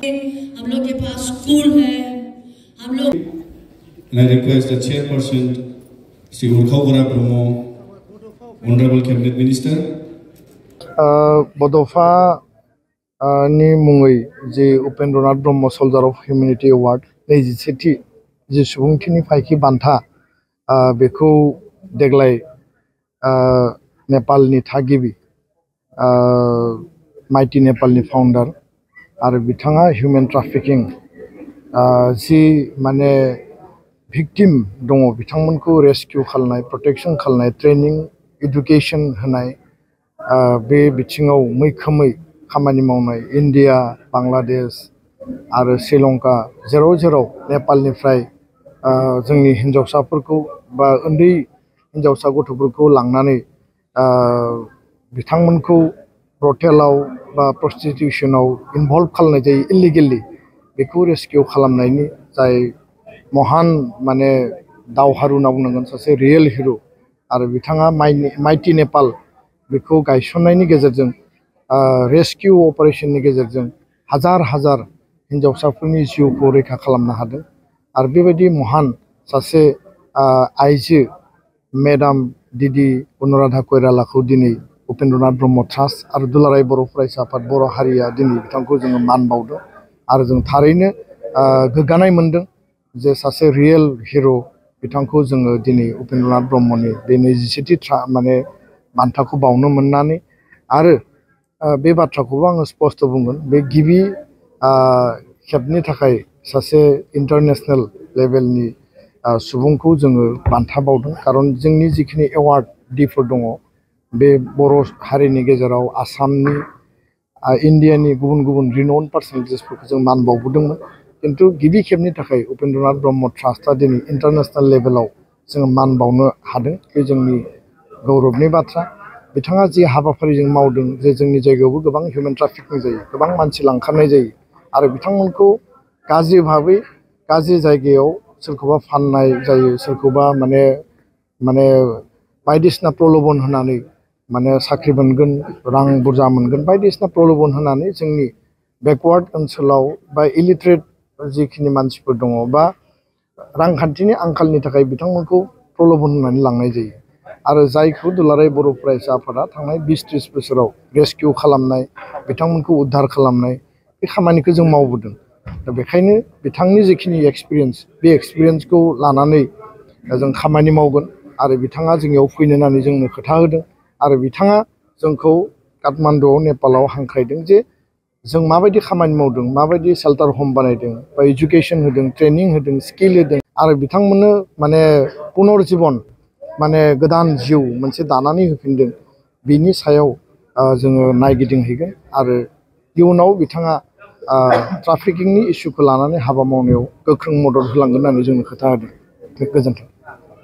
हम लोग के pass school है, हम लोग। And I request the chairperson, Sri Urkhawara Brahmo, Honorable Cabinet Minister. बड'फा नि मुङै जे उपेन्द्रनाथ ब्रह्म सल्जार अफ हिउमेनिटी एवार्ड 27थि जे सुबुंथिनि फायखि बान्था बेखौ देग्लाय नेपालनि थागिबि माइटि नेपालनि फाउन्डार आरो बिथाङा हिउमेन ट्राफिकिं जि माने भिक्टिम दङ बिथांमोनखौ रेस्किउ खालामनाय प्रटेक्शन खालामनाय ट्रेनिं एडुकेशन होनाय बे बिथिङाव मैखोमै खामानि मावनाय इन्डिया बांलादेश आरो श्रीलंका जेराव नेपालनिफ्राय जोंनि हिन्जावसाफोरखौ बा उन्दै हिन्जावसा गथ'फोरखौ लांनानै बिथांमोनखौ ब्रथेलाव बा प्रस्टिटिउसनाव इनभल्व खालामनाय जायो इलिगेलि बेखौ रेस्किउ खालामनायनि जाय महान माने दावहारु होनना बुंनांगोन सासे रियेल हिर' आरो बिथाङा माइटि नेपाल बेखौ गायसननायनि गेजेरजों रेस्किउ अपारेशननि गेजेरजों हाजार हिन्जावसाफोरनि जिउखौ रैखा खालामनो हादों आरो बेबायदि महान सासे आइजो मेडाम दिदि अनुराधा कइरालाखौ दिनै उपेन्द्रनाथ ब्रह्म ट्रास्ट आरो दुलाराय बर' फरायसा आफाद बर' हारिया दिनै बिथांखौ जोङो मान बावदों आरो जों थारैनो गोग्गानाय मोनदों जे सासे रियेल हिर' बिथांखौ जोङो दिनै उपेन्द्रनाथ ब्रह्मनि बे 27थि माने बान्थाखौ बावनो मोननानै आरो बे बाथ्राखौबो आङो स्पष्ट बुंगोन बे गिबि खेबनि थाखाय सासे इन्टारनेशनेल लेभेलनि सुबुंखौ जोङो बान्था बावदों खारन जोंनि जिखिनि एवार्ड डिफोर दङ बे बर' हारिनि गेजेराव आसामनि इन्डियानि गुबुन रिनाउन्ड पार्सनेलिटिसफोरखौ जों मान बावबोदोंमोन किन्तु गिबि खेबनि थाखाय उपेन्द्रनाथ ब्रह्म ट्रास्टआ दिनै इन्टारनेशनेल लेभेलाव जोङो मान बावनो हादों बे जोंनि गौरबनि बाथ्रा बिथाङा जि हाबाफारिजों मावदों जे जोंनि जायगायावबो गोबां हिउमेन ट्राफिकिं जायो गोबां मानसि लांखारनाय जायो आरो बिथांमोनखौ गाज्रि भाबै गाज्रि जायगायाव सोरखौबा फाननाय जायो सोरखौबा माने बायदिसिना प्रलोभन होनानै माने साख्रि मोनगोन रां बुरजा मोनगोन बायदिसिना प्रलोभन होनानै जोंनि बेकवार्ड ओनसोलाव बा इलिट्रेट जिखिनि मानसिफोर दङ बा रांखान्थिनि आंखालनि थाखाय बिथांमोनखौ प्रलोभन होनानै लांनाय जायो आरो जायखौ दुलाराय बर' फरायसा आफादा थांनाय 20-30 बोसोराव रेस्किउ खालामनाय बिथांमोनखौ उद्धार खालामनाय बे खामानिखौ जों मावबोदों दा बेखायनो बिथांनि जिखिनि एक्सपिरियेन्स बे एक्सपिरियेन्सखौ लानानै जों खामानि मावगोन आरो बिथाङा जोंनियाव फैनो होननानै जोंनो खोथा होदों आरो बिथाङा जोंखौ काठमान्डुआव नेपालाव हांख्रायदों जे जों माबायदि खामानि मावदों माबायदि शेल्टार हम बानायदों बा एजुकेशन होदों ट्रेनिं होदों स्किल होदों आरो बिथांमोननो माने पुनर्जीबन माने गोदान जिउ मोनसे दानानै होफिनदों बिनि सायाव जोङो नायगिदिंहैगोन आरो इयुनाव बिथाङा ट्राफिकिंनि इस्युखौ लानानै हाबा मावनायाव गोख्रों मदद होलांगोन होननानै जोंनो खोथा होदों गोजोन्थों।